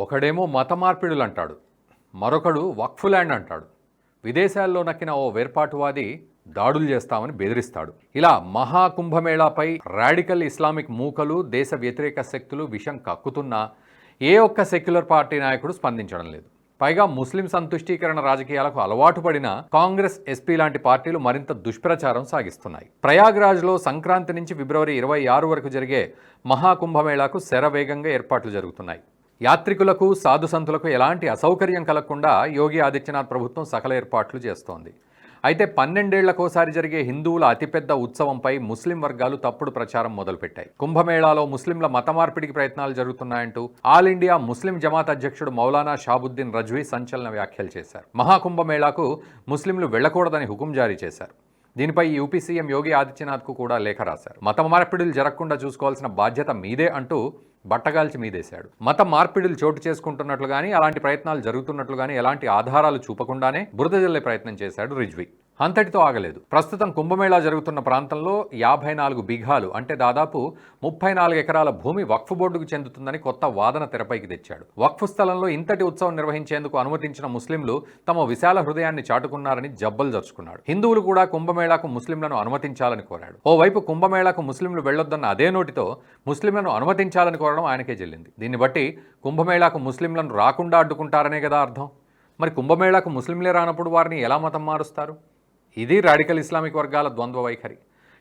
ఒకడేమో మత మార్పిడులు అంటాడు, మరొకడు వక్ఫ్ ల్యాండ్ అంటాడు. విదేశాల్లో నక్కిన ఓ వేర్పాటువాది దాడులు చేస్తామని బెదిరిస్తాడు. ఇలా మహాకుంభమేళాపై రాడికల్ ఇస్లామిక్ మూకలు, దేశ వ్యతిరేక శక్తులు విషం కక్కుతున్నా ఏ ఒక్క సెక్యులర్ పార్టీ నాయకుడు స్పందించడం లేదు. పైగా ముస్లిం సంతుష్టీకరణ రాజకీయాలకు అలవాటు పడిన కాంగ్రెస్, ఎస్పీ లాంటి పార్టీలు మరింత దుష్ప్రచారం సాగిస్తున్నాయి. ప్రయాగ్రాజ్లో సంక్రాంతి నుంచి ఫిబ్రవరి 26 వరకు జరిగే మహాకుంభమేళాకు శరవేగంగా ఏర్పాట్లు జరుగుతున్నాయి. యాత్రికులకు, సాధు సంతులకు ఎలాంటి అసౌకర్యం కలగకుండా యోగి ఆదిత్యనాథ్ ప్రభుత్వం సకల ఏర్పాట్లు చేస్తోంది. అయితే 12 ఏళ్లకోసారి జరిగే హిందువుల అతిపెద్ద ఉత్సవంపై ముస్లిం వర్గాలు తప్పుడు ప్రచారం మొదలుపెట్టాయి. కుంభమేళాలో ముస్లింల మత మార్పిడికి ప్రయత్నాలు జరుగుతున్నాయంటూ ఆల్ ఇండియా ముస్లిం జమాత్ అధ్యక్షుడు మౌలానా షాబుద్దీన్ రజ్వీ సంచలన వ్యాఖ్యలు చేశారు. మహాకుంభమేళాకు ముస్లింలు వెళ్లకూడదని హుకుం జారీ చేశారు. దీనిపై యూపీ సీఎం యోగి ఆదిత్యనాథ్కు కూడా లేఖ రాశారు. మత మార్పిడులు జరగకుండా చూసుకోవాల్సిన బాధ్యత మీదే అంటూ బట్టగాల్చి మీదేశాడు. మత మార్పిడులు చోటు చేసుకుంటున్నట్లు కానీ, అలాంటి ప్రయత్నాలు జరుగుతున్నట్లు కానీ ఎలాంటి ఆధారాలు చూపకుండానే బురద జల్లే ప్రయత్నం చేశాడు రిజ్వీ. అంతటితో ఆగలేదు. ప్రస్తుతం కుంభమేళా జరుగుతున్న ప్రాంతంలో 54 బిఘాలు అంటే దాదాపు 34 ఎకరాల భూమి వక్ఫ్ బోర్డుకు చెందుతుందని కొత్త వాదన తెరపైకి తెచ్చాడు. వక్ఫ్ స్థలంలో ఇంతటి ఉత్సవం నిర్వహించేందుకు అనుమతించిన ముస్లింలు తమ విశాల హృదయాన్ని చాటుకున్నారని జబ్బలు జరుచుకున్నాడు. హిందువులు కూడా కుంభమేళాకు ముస్లింలను అనుమతించాలని కోరాడు. ఓవైపు కుంభమేళాకు ముస్లింలు వెళ్లొద్దన్న అదే నోటితో ముస్లింలను అనుమతించాలని కోరడం ఆయనకే చెల్లింది. దీన్ని బట్టి కుంభమేళాకు ముస్లింలను రాకుండా అడ్డుకుంటారనే కదా అర్థం. మరి కుంభమేళాకు ముస్లింలే రానప్పుడు వారిని ఎలా మతం మారుస్తారు? ఇది రాడికల్ ఇస్లామిక్ వర్గాల ద్వంద్వ వైఖరి.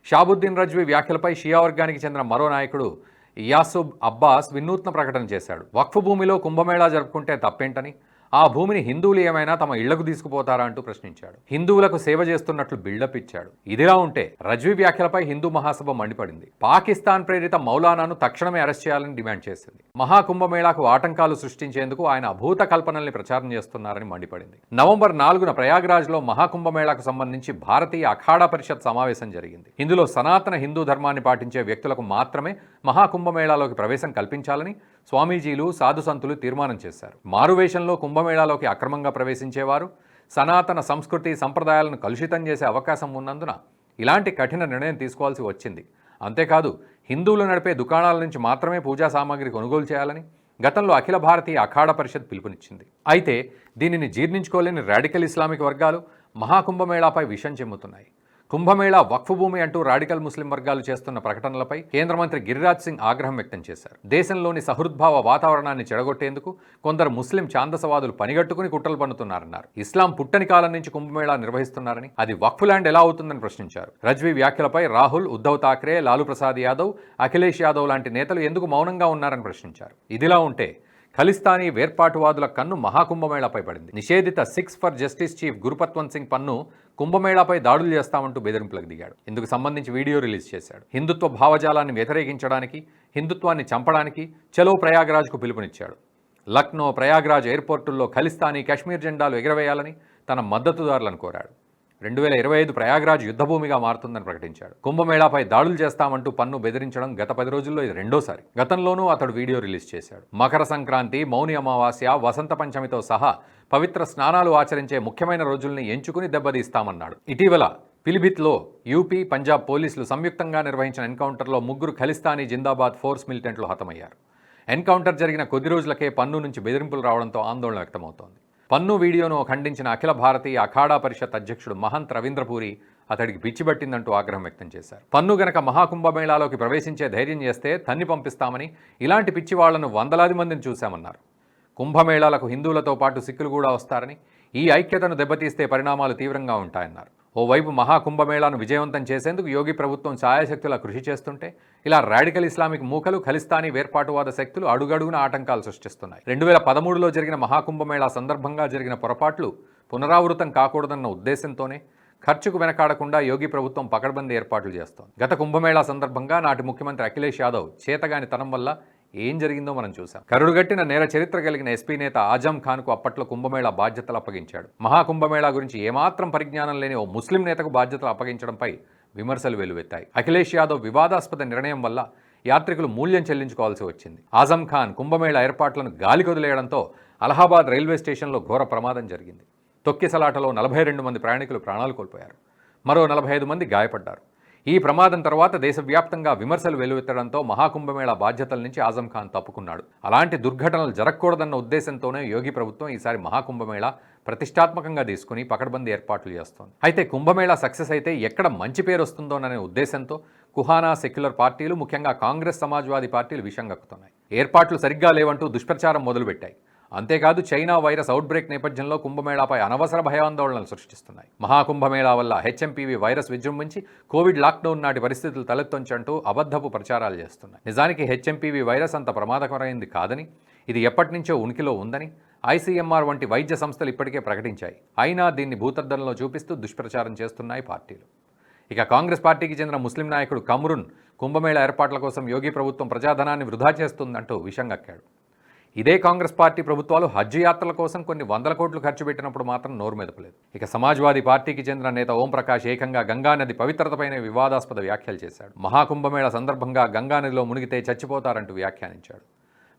షాబుద్దీన్ రజ్వీ వ్యాఖ్యలపై షియా వర్గానికి చెందిన మరో నాయకుడు యాసుబ్ అబ్బాస్ వినూత్న ప్రకటన చేశాడు. వక్ఫ్ భూమిలో కుంభమేళా జరుపుకుంటే తప్పేంటని, ఆ భూమిని హిందువులు ఏమైనా తమ ఇళ్లకు తీసుకుపోతారా అంటూ ప్రశ్నించాడు. హిందువులకు సేవ చేస్తున్నట్లు బిల్డప్ ఇచ్చాడు. ఇదిలా ఉంటే రజ్వీ వ్యాఖ్యలపై హిందూ మహాసభ మండిపడింది. పాకిస్తాన్ ప్రేరిత మౌలానాను తక్షణమే అరెస్ట్ చేయాలని డిమాండ్ చేసింది. మహాకుంభమేళాకు ఆటంకాలు సృష్టించేందుకు ఆయన అభూత కల్పనల్ని ప్రచారం చేస్తున్నారని మండిపడింది. నవంబర్ 4న ప్రయాగ్రాజ్లో మహాకుంభమేళాకు సంబంధించి భారతీయ అఖాడా పరిషత్ సమావేశం జరిగింది. ఇందులో సనాతన హిందూ ధర్మాన్ని పాటించే వ్యక్తులకు మాత్రమే మహాకుంభమేళాలోకి ప్రవేశం కల్పించాలని స్వామీజీలు, సాధు సంతులు తీర్మానం చేశారు. మారువేషంలో కుంభమేళాలోకి అక్రమంగా ప్రవేశించేవారు సనాతన సంస్కృతి, సంప్రదాయాలను కలుషితం చేసే అవకాశం ఉన్నందున ఇలాంటి కఠిన నిర్ణయం తీసుకోవాల్సి వచ్చింది. అంతేకాదు, హిందువులు నడిపే దుకాణాల నుంచి మాత్రమే పూజా సామాగ్రి కొనుగోలు చేయాలని గతంలో అఖిల భారతీయ అఖాడా పరిషత్ పిలుపునిచ్చింది. అయితే దీనిని జీర్ణించుకోలేని రాడికల్ ఇస్లామిక్ వర్గాలు మహాకుంభమేళాపై విషం చెమ్ముతున్నాయి. కుంభమేళా వక్ఫ్ భూమి అంటూ రాడికల్ ముస్లిం వర్గాలు చేస్తున్న ప్రకటనలపై కేంద్ర మంత్రి గిరిరాజ్ సింగ్ ఆగ్రహం వ్యక్తం చేశారు. దేశంలోని సహృద్భావ వాతావరణాన్ని చెడగొట్టేందుకు కొందరు ముస్లిం ఛాందసవాదులు పనిగట్టుకుని కుట్రలు పన్నుతున్నారన్నారు. ఇస్లాం పుట్టని కాలం నుంచి కుంభమేళా నిర్వహిస్తున్నారని, అది వక్ఫ్ ల్యాండ్ ఎలా అవుతుందని ప్రశ్నించారు. రజ్వీ వ్యాఖ్యలపై రాహుల్, ఉద్ధవ్ ఠాక్రే, లాలూ ప్రసాద్ యాదవ్, అఖిలేష్ యాదవ్ లాంటి నేతలు ఎందుకు మౌనంగా ఉన్నారని ప్రశ్నించారు. ఇదిలా ఉంటే ఖలిస్తానీ వేర్పాటువాదుల కన్ను మహాకుంభమేళాపై పడింది. నిషేధిత 6 for justice chief Gurpatwant Singh పన్ను కుంభమేళాపై దాడులు చేస్తామంటూ బెదిరింపులకు దిగాడు. ఇందుకు సంబంధించి వీడియో రిలీజ్ చేశాడు. హిందుత్వ భావజాలాన్ని వ్యతిరేకించడానికి, హిందుత్వాన్ని చంపడానికి చలో ప్రయాగ్రాజ్కు పిలుపునిచ్చాడు. లక్నో, ప్రయాగ్రాజ్ ఎయిర్పోర్టుల్లో ఖలిస్తానీ, కశ్మీర్ జెండాలు ఎగరవేయాలని తన మద్దతుదారులను కోరాడు. 2025 ప్రయాగ్రాజ్ యుద్ధభూమిగా మారుతుందని ప్రకటించాడు. కుంభమేళాపై దాడులు చేస్తామంటూ పన్ను బెదిరించడం గత 10 రోజుల్లో ఇది రెండోసారి. గతంలోనూ అతడు వీడియో రిలీజ్ చేశాడు. మకర సంక్రాంతి, మౌని అమావాస్య, వసంత పంచమితో సహా పవిత్ర స్నానాలు ఆచరించే ముఖ్యమైన రోజుల్ని ఎంచుకుని దెబ్బతీస్తామన్నాడు. ఇటీవల పిలిభిత్లో యూపీ, పంజాబ్ పోలీసులు సంయుక్తంగా నిర్వహించిన ఎన్కౌంటర్లో 3 ఖలిస్తానీ జిందాబాద్ ఫోర్స్ మిలిటెంట్లు హతమయ్యారు. ఎన్కౌంటర్ జరిగిన కొద్ది రోజులకే పన్ను నుంచి బెదిరింపులు రావడంతో ఆందోళన వ్యక్తమవుతోంది. పన్ను వీడియోను ఖండించిన అఖిల భారతీయ అఖాడా పరిషత్ అధ్యక్షుడు మహంత్ రవీంద్రపూరి అతడికి పిచ్చిబట్టిందంటూ ఆగ్రహం వ్యక్తం చేశారు. పన్ను గనక మహాకుంభమేళాలోకి ప్రవేశించే ధైర్యం చేస్తే తన్ని పంపిస్తామని, ఇలాంటి పిచ్చి వాళ్లను వందలాది మందిని చూశామన్నారు. కుంభమేళాలకు హిందువులతో పాటు సిక్కులు కూడా వస్తారని, ఈ ఐక్యతను దెబ్బతీస్తే పరిణామాలు తీవ్రంగా ఉంటాయన్నారు. ఓవైపు మహాకుంభమేళాను విజయవంతం చేసేందుకు యోగి ప్రభుత్వం ఛాయాశక్తులా కృషి చేస్తుంటే, ఇలా రాడికల్ ఇస్లామిక్ మూకలు, ఖలిస్తానీ వేర్పాటువాద శక్తులు అడుగడుగున ఆటంకాలు సృష్టిస్తున్నాయి. 2013లో జరిగిన మహాకుంభమేళా సందర్భంగా జరిగిన పొరపాట్లు పునరావృతం కాకూడదన్న ఉద్దేశంతోనే ఖర్చుకు వెనకాడకుండా యోగి ప్రభుత్వం పకడ్బందీ ఏర్పాట్లు చేస్తోంది. గత కుంభమేళా సందర్భంగా నాటి ముఖ్యమంత్రి అఖిలేష్ యాదవ్ చేతగాని తనం వల్ల ఏం జరిగిందో మనం చూసాం. కరుడుగట్టిన నేర చరిత్ర కలిగిన ఎస్పీ నేత ఆజం ఖాన్కు అప్పట్లో కుంభమేళా బాధ్యతలు అప్పగించాడు. మహాకుంభమేళా గురించి ఏమాత్రం పరిజ్ఞానం లేని ఓ ముస్లిం నేతకు బాధ్యతలు అప్పగించడంపై విమర్శలు వెల్లువెత్తాయి. అఖిలేష్ యాదవ్ వివాదాస్పద నిర్ణయం వల్ల యాత్రికులు మూల్యం చెల్లించుకోవాల్సి వచ్చింది. ఆజం ఖాన్ కుంభమేళా ఏర్పాట్లను గాలికొదిలేయడంతో అలహాబాద్ రైల్వే స్టేషన్లో ఘోర ప్రమాదం జరిగింది. తొక్కిసలాటలో 42 మంది ప్రయాణికులు ప్రాణాలు కోల్పోయారు. మరో 45 మంది గాయపడ్డారు. ఈ ప్రమాదం తర్వాత దేశవ్యాప్తంగా విమర్శలు వెల్లువెత్తడంతో మహాకుంభమేళా బాధ్యతల నుంచి ఆజం ఖాన్ తప్పుకున్నాడు. అలాంటి దుర్ఘటనలు జరగకూడదన్న ఉద్దేశంతోనే యోగి ప్రభుత్వం ఈసారి మహాకుంభమేళా ప్రతిష్టాత్మకంగా తీసుకుని పకడ్బందీ ఏర్పాట్లు చేస్తోంది. అయితే కుంభమేళా సక్సెస్ అయితే ఎక్కడ మంచి పేరు వస్తుందోననే ఉద్దేశంతో కుహానా సెక్యులర్ పార్టీలు, ముఖ్యంగా కాంగ్రెస్, సమాజ్వాదీ పార్టీలు విషం కక్కుతున్నాయి. ఏర్పాట్లు సరిగ్గా లేవంటూ దుష్ప్రచారం మొదలుపెట్టాయి. అంతేకాదు చైనా వైరస్ అవుట్బ్రేక్ నేపథ్యంలో కుంభమేళాపై అనవసర భయాందోళనలు సృష్టిస్తున్నాయి. మహాకుంభమేళా వల్ల హెచ్ఎంపీవీ వైరస్ విజృంభించి కోవిడ్ లాక్డౌన్ నాటి పరిస్థితులు తలెత్తొంచంటూ అబద్ధపు ప్రచారాలు చేస్తున్నాయి. నిజానికి హెచ్ఎంపీవీ వైరస్ అంత ప్రమాదకరమైంది కాదని, ఇది ఎప్పటి నుంచో ఉనికిలో ఉందని ఐసీఎంఆర్ వంటి వైద్య సంస్థలు ఇప్పటికే ప్రకటించాయి. అయినా దీన్ని భూతద్దంలో చూపిస్తూ దుష్ప్రచారం చేస్తున్నాయి పార్టీలు. ఇక కాంగ్రెస్ పార్టీకి చెందిన ముస్లిం నాయకుడు కమ్రున్ కుంభమేళా ఏర్పాట్ల కోసం యోగి ప్రభుత్వం ప్రజాధనాన్ని వృధా చేస్తుందంటూ విషం కక్కాడు. ఇదే కాంగ్రెస్ పార్టీ ప్రభుత్వాలు హజ్ యాత్రల కోసం కొన్ని వందల కోట్లు ఖర్చు పెట్టినప్పుడు మాత్రం నోరు మెదపలేదు. ఇక సమాజ్వాదీ పార్టీకి చెందిన నేత ఓంప్రకాష్ ఏకంగా గంగానది పవిత్రతపైన వివాదాస్పద వ్యాఖ్యలు చేశాడు. మహాకుంభమేళా సందర్భంగా గంగానదిలో మునిగితే చచ్చిపోతారంటూ వ్యాఖ్యానించాడు.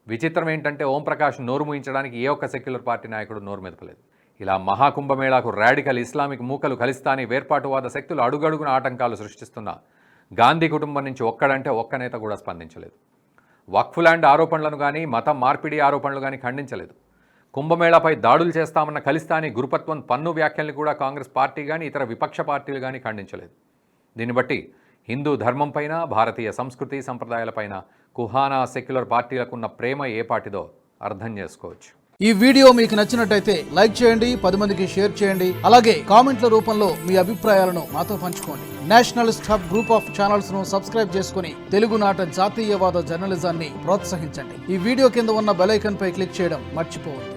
విచిత్రం ఏంటంటే ఓంప్రకాష్ నోరు మూయించడానికి ఏ ఒక్క సెక్యులర్ పార్టీ నాయకుడు నోరు మెదపలేదు. ఇలా మహాకుంభమేళాకు రాడికల్ ఇస్లామిక్ మూకలు కలిస్తాని వేర్పాటువాద శక్తులు అడుగడుగున ఆటంకాలు సృష్టిస్తున్న గాంధీ కుటుంబం నుంచి ఒక్కడంటే ఒక్క నేత కూడా స్పందించలేదు. వక్ఫ్ ల్యాండ్ ఆరోపణలను కానీ, మతం మార్పిడి ఆరోపణలు కానీ ఖండించలేదు. కుంభమేళాపై దాడులు చేస్తామన్న ఖలిస్తానీ గురుపత్వం పన్ను వ్యాఖ్యల్ని కూడా కాంగ్రెస్ పార్టీ కానీ ఇతర విపక్ష పార్టీలు కానీ ఖండించలేదు. దీన్ని బట్టి హిందూ ధర్మంపైన, భారతీయ సంస్కృతి సంప్రదాయాలపైన కుహానా సెక్యులర్ పార్టీలకున్న ప్రేమ ఏ పాటిదో అర్థం చేసుకోవచ్చు. ఈ వీడియో మీకు నచ్చినట్టయితే లైక్ చేయండి, 10 మందికి షేర్ చేయండి. అలాగే కామెంట్ల రూపంలో మీ అభిప్రాయాలను మాతో పంచుకోండి. Nationalist hub group of channels ను సబ్స్క్రైబ్ చేసుకుని తెలుగునాట జాతీయవాద జర్నలిజాన్ని ప్రోత్సహించండి. ఈ వీడియో కింద ఉన్న బెల్ ఐకాన్ పై క్లిక్ చేయడం మర్చిపోవద్దు.